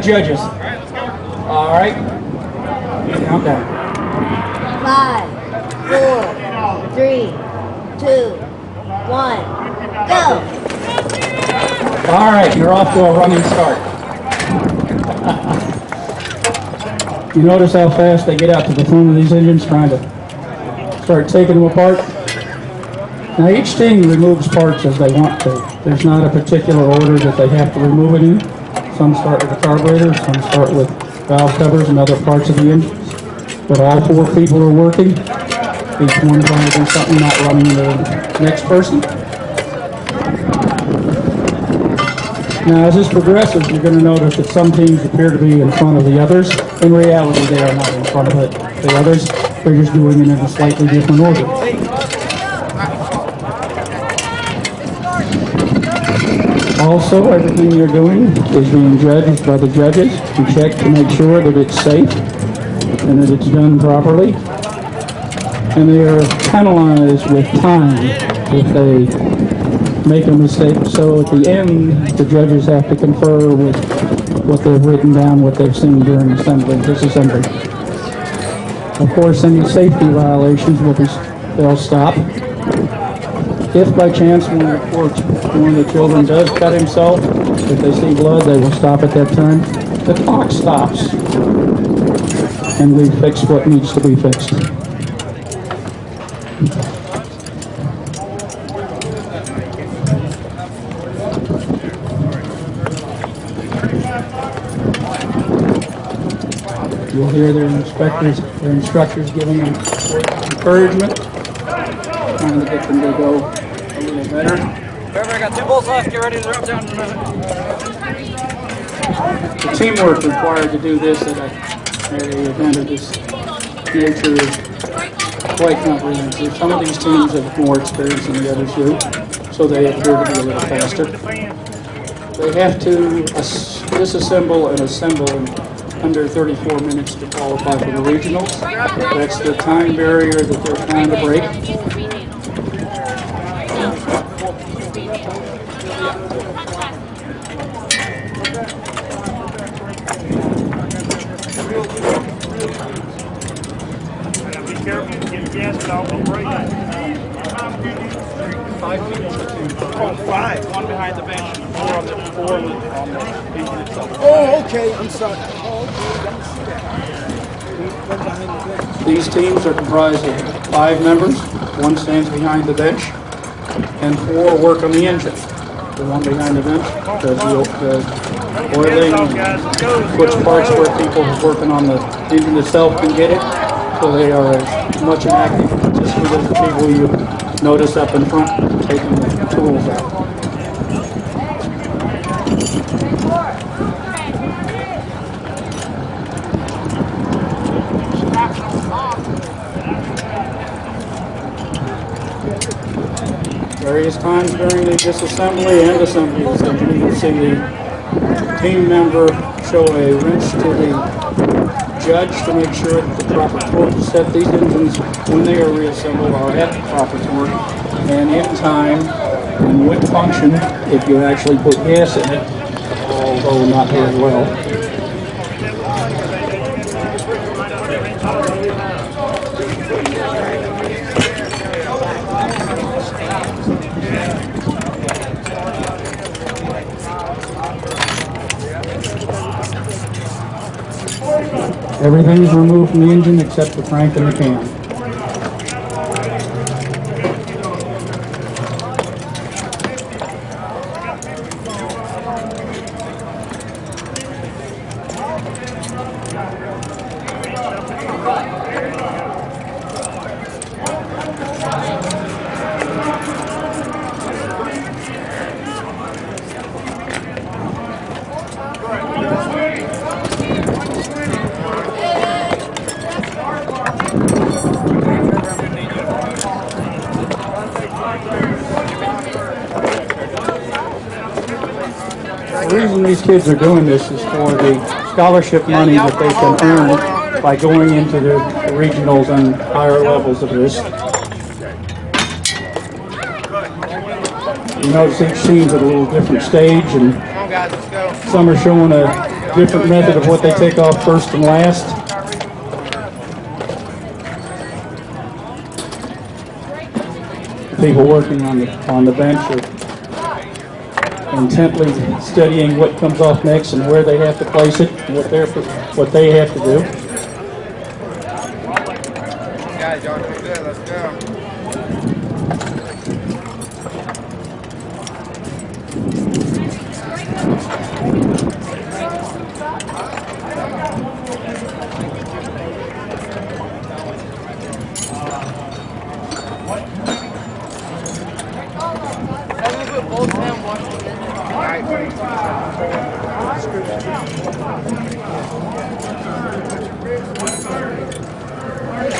Judges. All right. Count down. 5, 4, 3, 2, 1, go! All right, you're off to a running start. You notice how fast they get out to the front of these engines trying to start taking them apart? Now each team removes parts as they want to. There's not a particular order that they have to remove it in. Some start with the carburetor, some start with valve covers and other parts of the engines. But all four people are working. Each one's going to do something, not running the next person. Now as this progresses, you're going to notice that some teams appear to be in front of the others. In reality, they are not in front of the others. They're just doing it in a slightly different order. Also, everything you're doing is being judged by the judges to check to make sure that it's safe and that it's done properly. And they are penalized with time if they make a mistake. So at the end, the judges have to confer with what they've written down, what they've seen during assembly, disassembly. Of course, any safety violations they'll stop. If by chance one of the children does cut himself, if they see blood, they will stop at that time. The clock stops, and we fix what needs to be fixed. You'll hear their instructors giving them encouragement, trying to get them to go a little better. I got 2 bolts left. Get ready to drop down. The teamwork required to do this at an event of this nature is quite comprehensive. Some of these teams have more experience than the others do, so they appear to be a little faster. They have to disassemble and assemble in under 34 minutes to qualify for the regionals. That's the time barrier that they're trying to break. Five. One behind the bench, 4 on the engine itself. Oh, okay. I'm sorry. These teams are comprised of 5 members. 1 stands behind the bench, and 4 work on the engine. The one behind the bench does the oiling, and puts parts where people working on the engine itself can get it. So they are as much an active participant as the people you notice up in front taking the tools out. Various times during the disassembly and assembly section, you will see the team member show a wrench to the judge to make sure that the proper torque is set. These engines, when they are reassembled, are at the proper torque and in time and with function if you actually put gas in it, although not very well. Everything is removed from the engine except the crank and the can. The reason these kids are doing this is for the scholarship money that they can earn by going into the regionals and higher levels of this. You notice each team's at a little different stage, and some are showing a different method of what they take off first and last. People working on the bench are intently studying what comes off next and where they have to place it, and what they have to do. Guys, y'all do good. Let's go.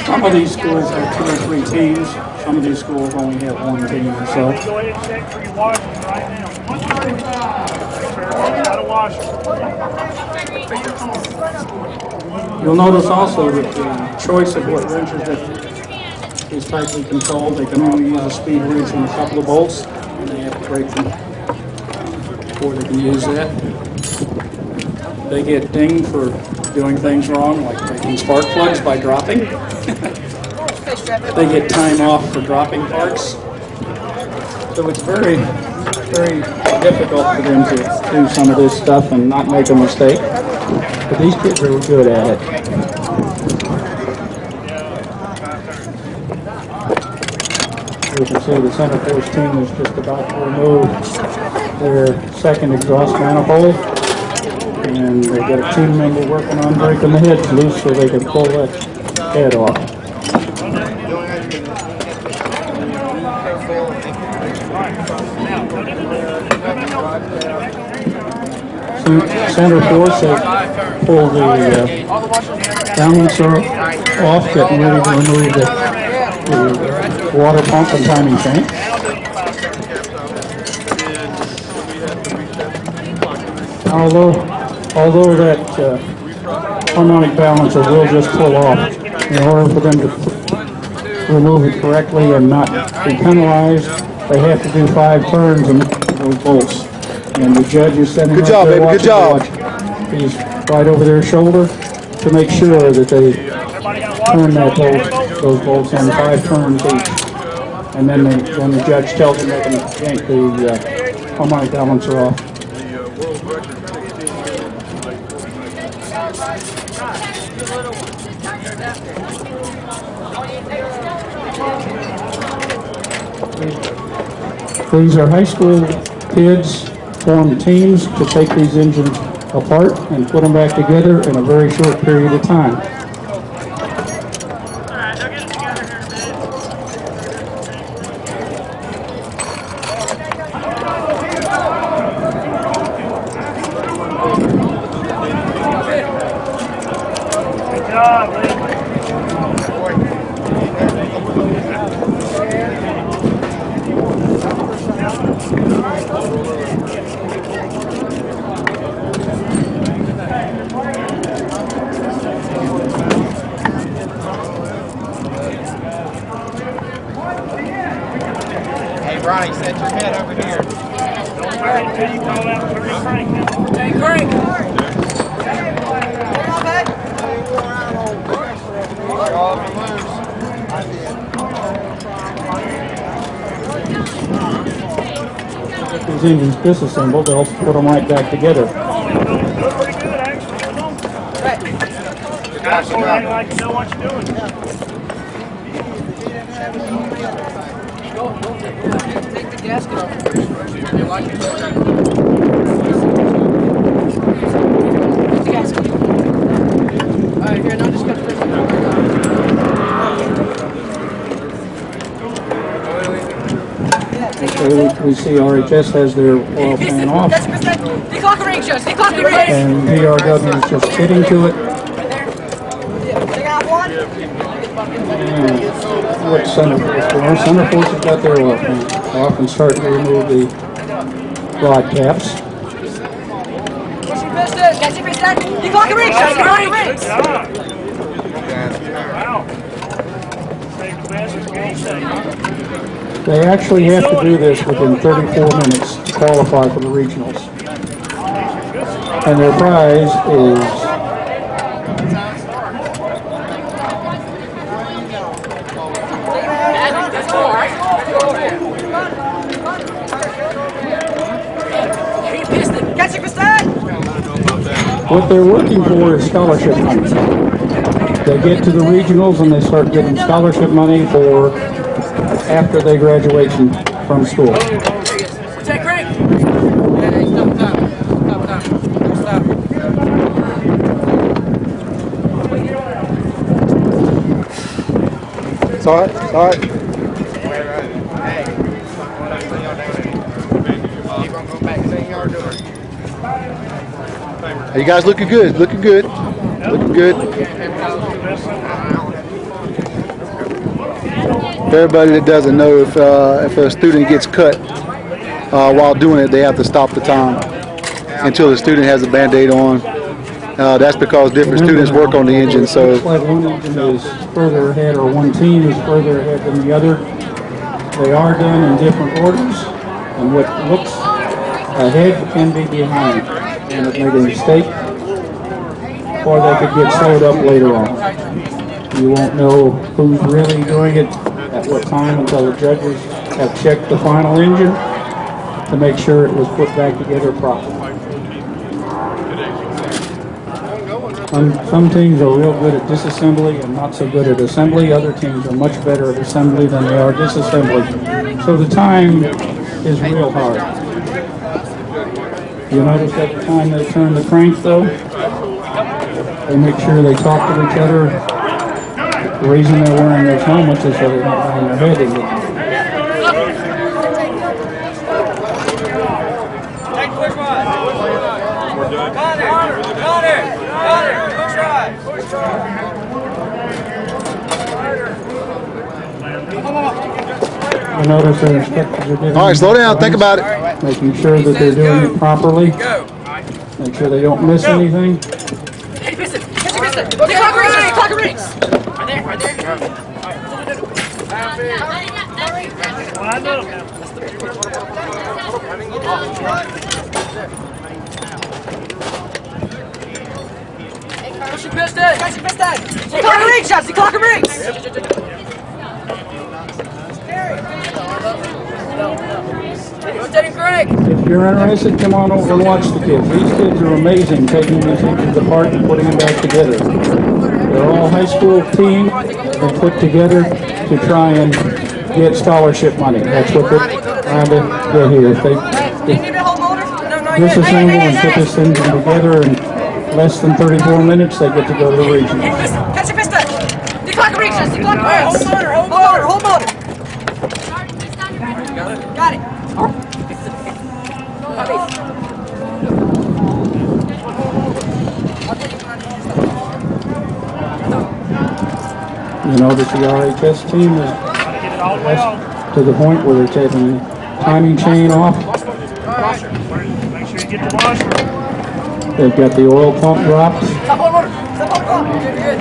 Some of these schools have 2 or 3 teams. Some of these schools only have 1 team or so. Go ahead and check for your washers right now. Gotta wash them. You'll notice also that the choice of what wrenches that is tightly controlled. They can only use a speed wrench and a couple of bolts, and they have to break them before they can use that. They get dinged for doing things wrong, like breaking spark plugs by dropping. They get time off for dropping parts. So it's very, very difficult for them to do some of this stuff and not make a mistake. But these kids are good at it. You can see the Center Force team is just about to remove their second exhaust manifold. And they got a team member working on breaking the heads loose so they can pull that head off. Center Force has pulled the balancer off, getting ready to remove the water pump and timing chain. Although that harmonic balancer will just pull off, in order for them to remove it correctly and not be penalized, they have to do 5 turns in those bolts. And the judge is sitting right there watching. He's right over their shoulder to make sure that they turn those bolts in 5 turns each. And then the judge tells them they can yank the harmonic balancer off. These are high school kids form teams to take these engines apart and put them back together in a very short period of time. Good job, Lee. Hey, Ronnie, set your head over here. Don't wait until you call out for your crank now. Hey, Crank. If these engines disassembled, they'll put them right back together. Doing pretty good, actually. Come on. Guys, you act like you know what you're doing. Take the gasket off. You like it? Alright, here, now just got this. We see RHS has their oil pan off, and PRW is just getting to it. And what Center Force doing? Center Force has got their oil pan off and starting to remove the rod caps. Good job. Wow. Take the best of game day. They actually have to do this within 34 minutes to qualify for the regionals. Good surprise. And their prize is what they're working for is scholarship money. They get to the regionals and they start getting scholarship money for after they graduate from school. Take Craig. Hey, stop. It's all right. It's all right. You guys looking good. Looking good. Looking good. For everybody that doesn't know, if a student gets cut while doing it, they have to stop the time until the student has a Band-Aid on. That's because different students work on the engine. So looks like one engine is further ahead, or one team is further ahead than the other. They are done in different orders, and what looks ahead can be behind, and it made a mistake, or they could get slowed up later on. You won't know who's really doing it at what time until the judges have checked the final engine to make sure it was put back together properly. Some teams are real good at disassembly and not so good at assembly. Other teams are much better at assembly than they are disassembly. So the time is real hard. You notice at the time they turn the crank though, they make sure they talk to each other. The reason they're wearing those helmets is so they're not banging their head into it. I notice their instructors are giving. all right, slow down. Think about it. Making sure that they're doing it properly. Make sure they don't miss anything. Hey, listen. Clock rings. Right there. Line up. Push your piston. Clock rings, Chelsea. Clock rings. Rotating Greg. If you're interested, come on over and watch the kids. These kids are amazing, taking these engines apart and putting them back together. They're all high school team and put together to try and get scholarship money. That's what they're trying to get here. If they disassemble and put this engine together in less than 34 minutes, they get to go to the region. Catch your piston. The clock rings, Chelsea. Clock rings. Hold motor. Got it. You know that the RHS team is to the point where they're taking the timing chain off. Make sure you get the washer. They've got the oil pump dropped. Stop on motor. Here.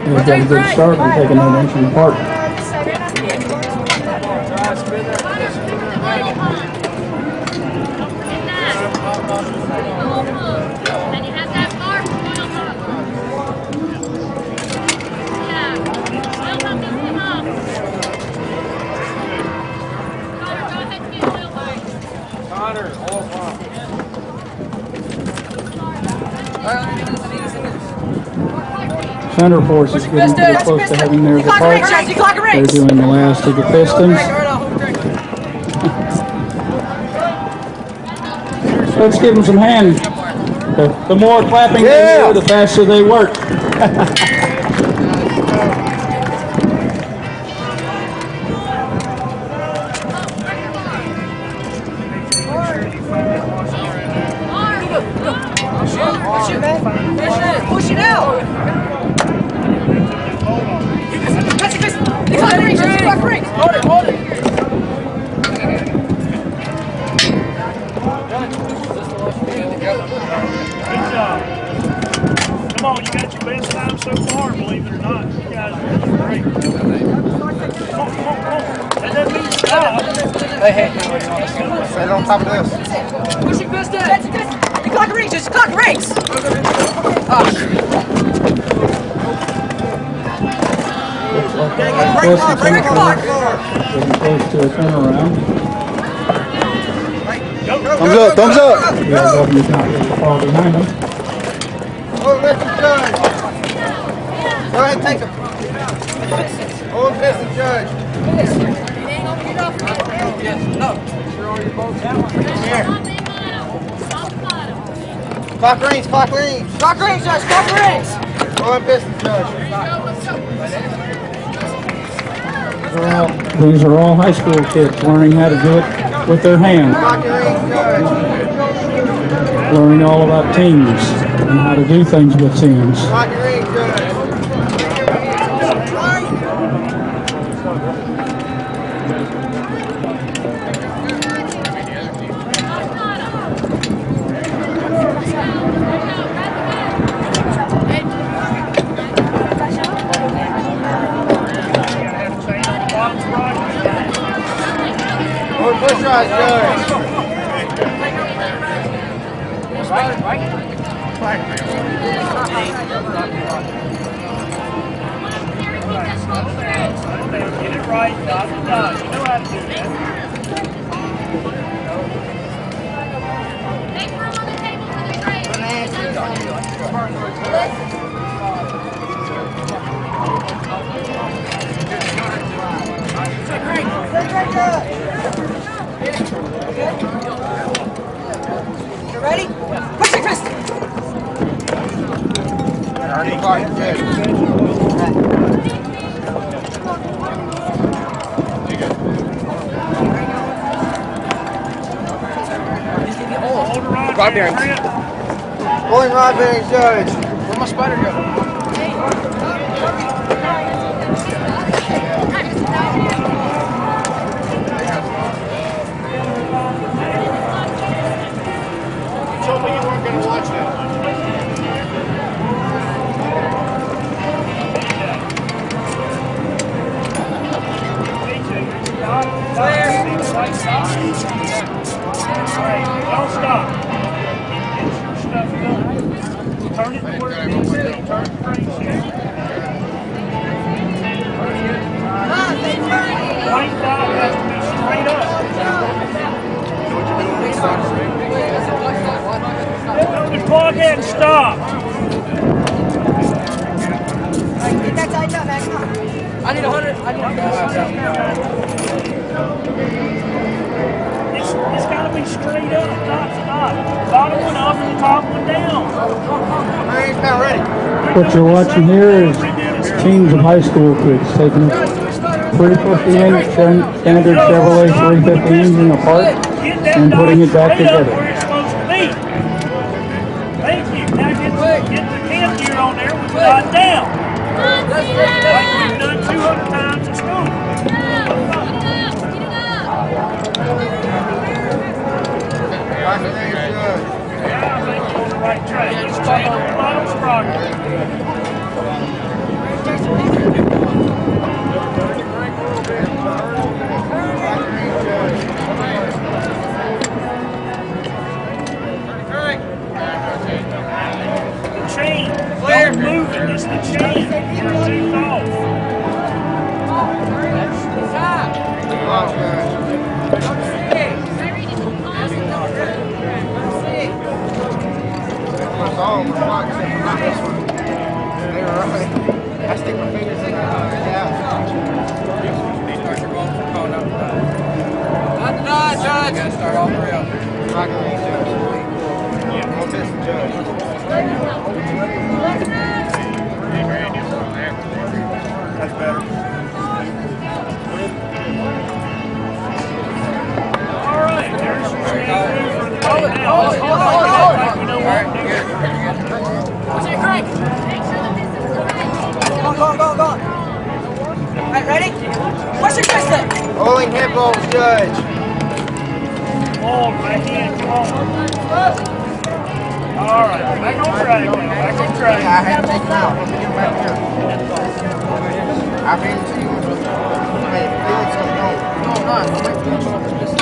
They've got a good start on taking that engine apart. Center force is getting pretty close to having theirs apart. They're doing the last of the pistons. Let's give them some hands. The more clapping they do, the faster they work. Push it out. Hold it. Good job. Come on, you got your best time so far, believe it or not. You guys are doing great. Come on. That doesn't mean stop. Hey. Set it on top of this. Push your piston. Clock rings, just clock rings! Close to Break clock! getting close to a turnaround. Thumbs up, thumbs up. Yeah, Governor's not really far behind them. Oh, listen, Judge. Go ahead and take him. Hold this, Judge. Here. Clock rings, clock rings. Clock rings, Judge, clock rings! Go ahead, business, Judge. These are all high school kids learning how to do it with their hands, Clock rings, Judge. learning all about teams and how to do things with teams. Clock rings, Judge. Hold push rise, Judge. Get it right, dot to dot. You know how to do that. Make room on the table for the grade. You ready? Push it, Chris! Clock, Judge. Hold her on. Rod bearings. Pulling rod bearings, Judge. Where'd my spider go? You told me you weren't going to watch that. Don't stop. Get your stuff done. Turn it to where it needs to be. Turn the frame here. 25 has to be straight up. Just plug in and stop. Get that tightened up, Max. Come on. I need 100. I need 100. It's got to be straight up, not to not. Bottom one up and the top one down. Bearings now ready. What you're watching here is teams of high school kids taking a 350 standard Chevrolet 350 engine apart Get that and putting it dot back straight up together. where it's supposed to be. Thank you. Now get the cam gear on there with the dot down. Like we've done 200 times in school. Clock rings, Judge. Yeah, I think you're on the right track. Just follow the bottom sprocket. The chain. Don't move it. It's the chain. You're too off. Clock, Judge. Almost all of them clock except for not this one. They were right. I stick my fingers in the Gotta start all three of them. Clock rings, Judge. Hold this, Judge. That's better. All right. There's your chain for the Hold it, now. hold it, hold it, hold it. Like we know All what right, to do. you're good, you're good. What's your crank? Go on. All right, ready? Push your Chris then. Holding hip bolts, Judge. Hold my hand. Come on. All right. Back on track now. Back on track. Yeah, I had to take them out. Let me get them back here. I've been to you. Hey, feeling something wrong. No, I'm not. I'm waiting for you to come up with this.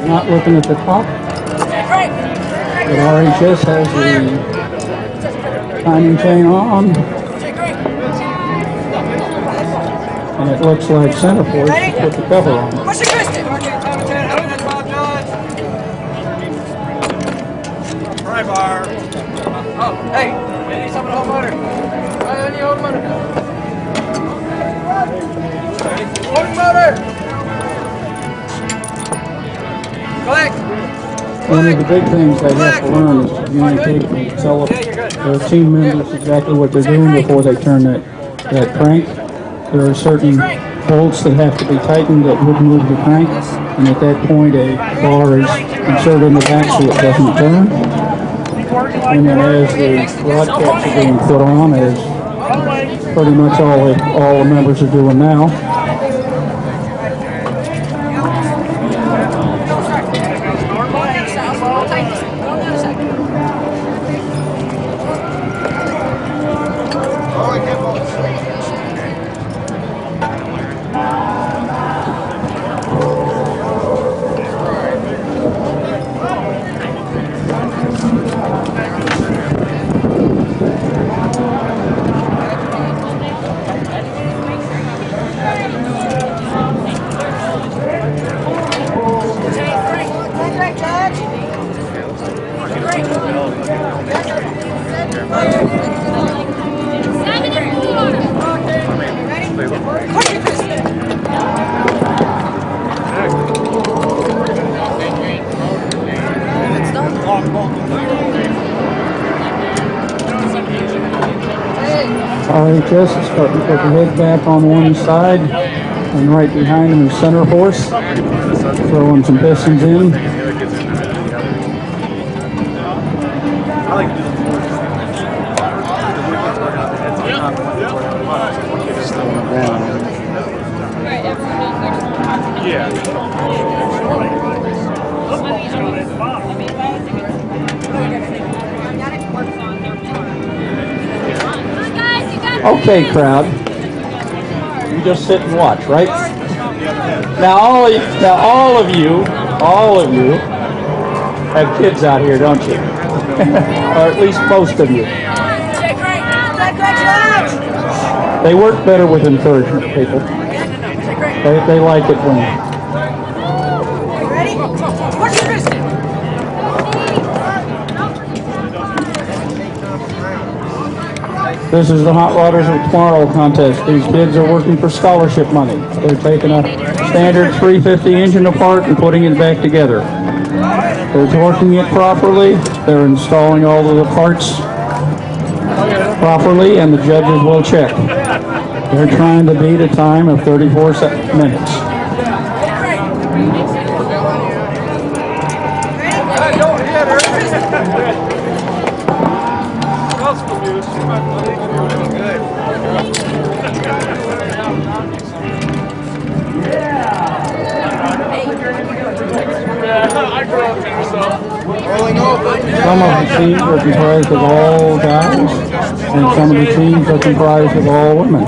not looking at the clock, but RHS has the timing chain on, and it looks like center force put the cover on. Push it, Kristen. Try bar. Oh, hey, I need someone to hold motor. I need to hold motor. Hold motor. Collect. One of the big things they have to learn is to communicate and tell their team members exactly what they're doing before they turn that crank. There are certain bolts that have to be tightened that would move the crank, and at that point a bar is inserted in the back so it doesn't turn. And then as the rod caps are being put on, as pretty much all the members are doing now, RHS is starting to put the head back on one side, and right behind him is center horse, throwing some pistons in. Okay, crowd. You just sit and watch, right? Now all of you have kids out here, don't you? Or at least most of you. They work better with encouragement, people. They like it when. Ready? Push your fist. This is the Hot Rodders of Tomorrow contest. These kids are working for scholarship money. They're taking a standard 350 engine apart and putting it back together. They're torquing it properly. They're installing all of the parts properly, and the judges will check. They're trying to beat a time of 34 minutes. Some of the teams are comprised of all guys, and some of the teams are comprised of all women.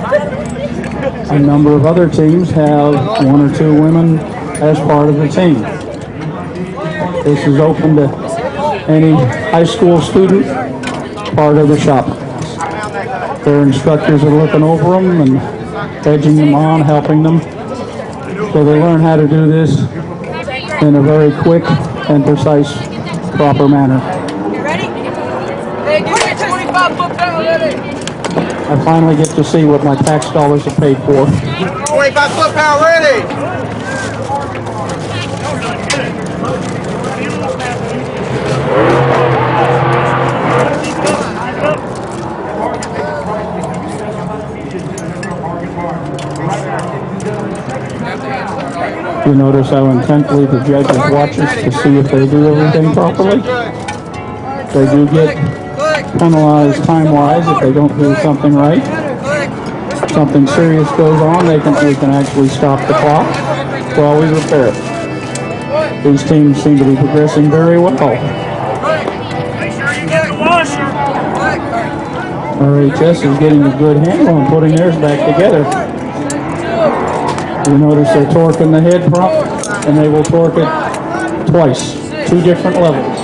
A number of other teams have one or two women as part of the team. This is open to any high school student part of the shop. Their instructors are looking over them and edging them on, helping them. So they learn how to do this in a very quick and precise, proper manner. You ready? Hey, give me a 25 foot power ready. I finally get to see what my tax dollars are paid for. 25 foot power ready. You notice how intently the judges watch us to see if they do everything properly. They do get penalized time-wise if they don't do something right. If something serious goes on, we can actually stop the clock while we repair it. These teams seem to be progressing very well. Make sure you get the washer. RHS is getting a good handle on putting theirs back together. You notice they're torquing the head prop, and they will torque it twice, 2 different levels.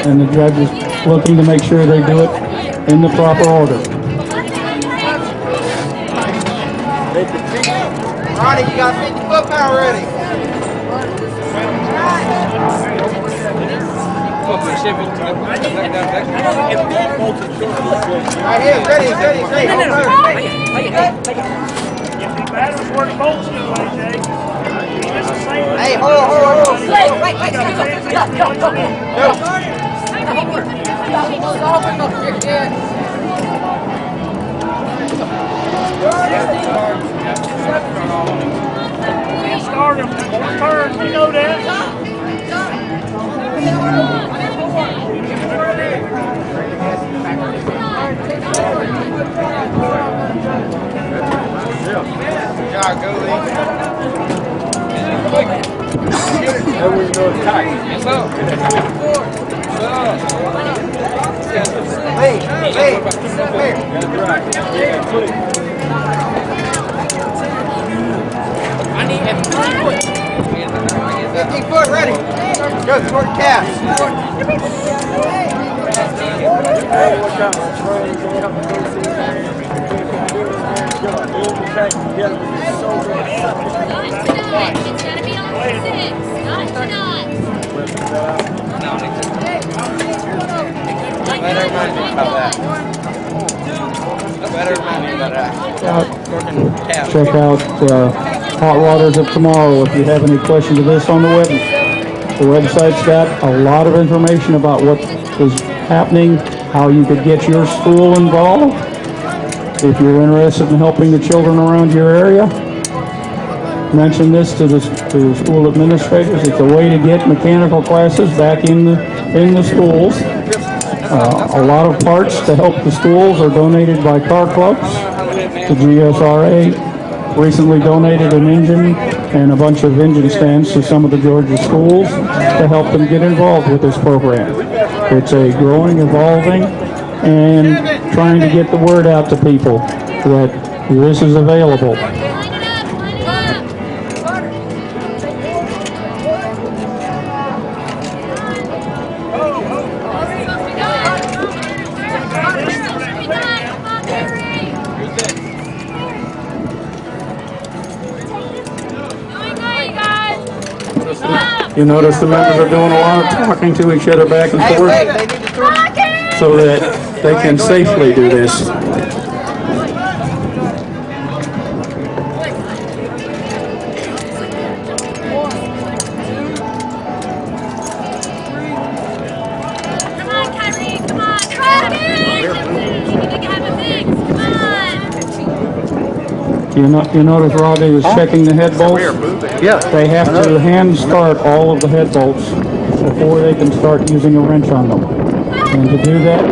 And the judge is looking to make sure they do it in the proper order. Ronnie, you got 50 foot-power ready. Right here, ready. If he matters where the bolts go, AJ. It's the same. Hey, hold on. Wait, go. Can't start him. One turn. You know that. Good job, goalie. Hey, I need 15 foot ready. Go toward the cast. It's gotta be on 6, not tonight. Better remind me about that. Check out Hot Waters of Tomorrow if you have any questions of this on the web. The website's got a lot of information about what is happening, how you could get your school involved. If you're interested in helping the children around your area, mention this to the school administrators. It's a way to get mechanical classes back in the schools. A lot of parts to help the schools are donated by car clubs. The GSRA recently donated an engine and a bunch of engine stands to some of the Georgia schools to help them get involved with this program. It's a growing, evolving, and trying to get the word out to people that this is available. Line it up. You notice the members are doing a lot of talking to each other back and Hey, forth wait, they need to throw. so that they can safely do this. Come on, Kyrie, come on. Have a mix, come on. You notice Rodney is checking the head bolts? Yeah. They have to hand start all of the head bolts before they can start using a wrench on them. And to do that,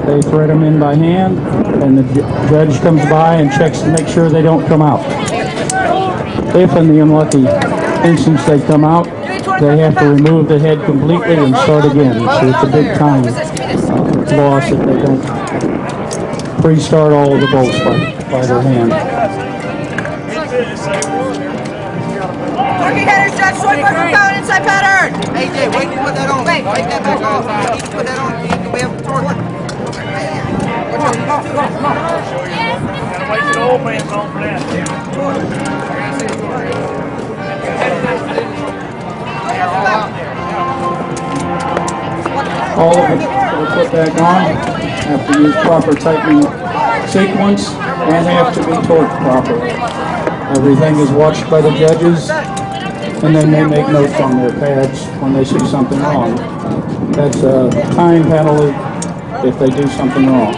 they thread them in by hand, and the judge comes by and checks to make sure they don't come out. If in the unlucky instance they come out, they have to remove the head completely and start again. So it's a big time loss if they don't pre-start all of the bolts by their hand. Turkey headers, Judge, 25 foot power inside pattern. AJ, wait to put that on. Take that back off. You need to put that on. You need to be able to torque it. Gotta wait till the old man's on for that. All of it will put back on, have to use proper tightening sequence, and have to be torqued properly. Everything is watched by the judges, and then they make notes on their pads when they see something wrong. That's a time penalty if they do something wrong.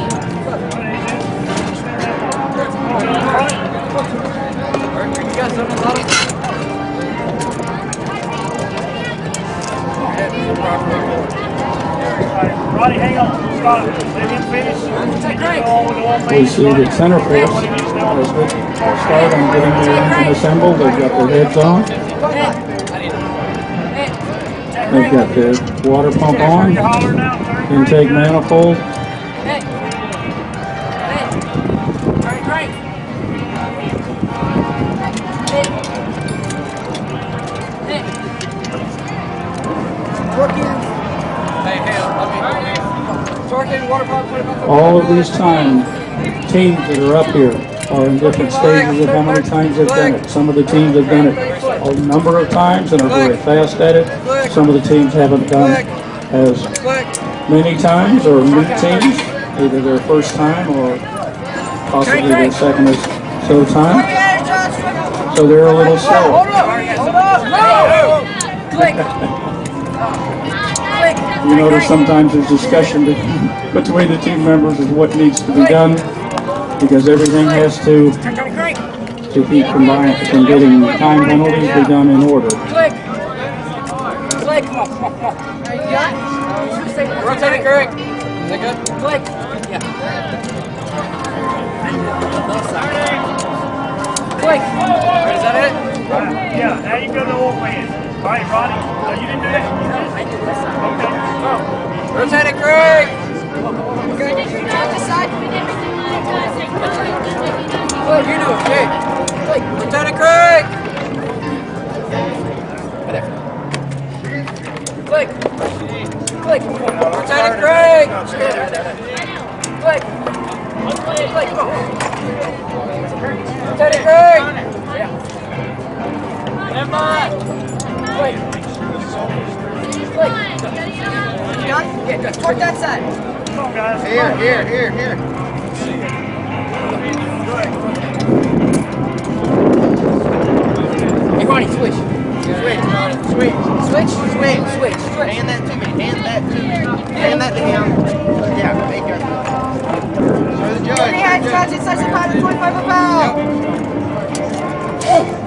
Roddy, hang on. Stop. Let him finish. We see that center force has a good start on getting their engine assembled. They've got their heads on. They've got the water pump on, intake manifold. All of these teams that are up here are in different stages of how many times they've done it. Some of the teams have done it a number of times and are very fast at it. Some of the teams haven't done it as many times or new teams, either their first time or possibly their second or so time. So they're a little slow. You notice sometimes there's discussion between the team members of what needs to be done because everything has to keep from getting time penalties be done in order. Click. Rotate it, Greg. Is that good? Click. Yeah. Click. Is that it? Yeah, now you go to the old man. All right, Ronnie. So you didn't do that? I did this side. Okay. Rotate it, Greg. Finish your this side. Click, you do it, Jake. Click. Rotate it, Greg. Click. Click. Rotate it, Greg. Click. Click. Come on. Rotate it, Greg. Yeah. Click. Click. You got it? Yeah, good. Toward that side. Come on, guys. Here. Hey, Ronnie, switch. Switch. Switch. Hand that to me. Hand that to him. Yeah, take care. Show the judge. Hands, judge. It's such a pound of 25 a pound. Yep.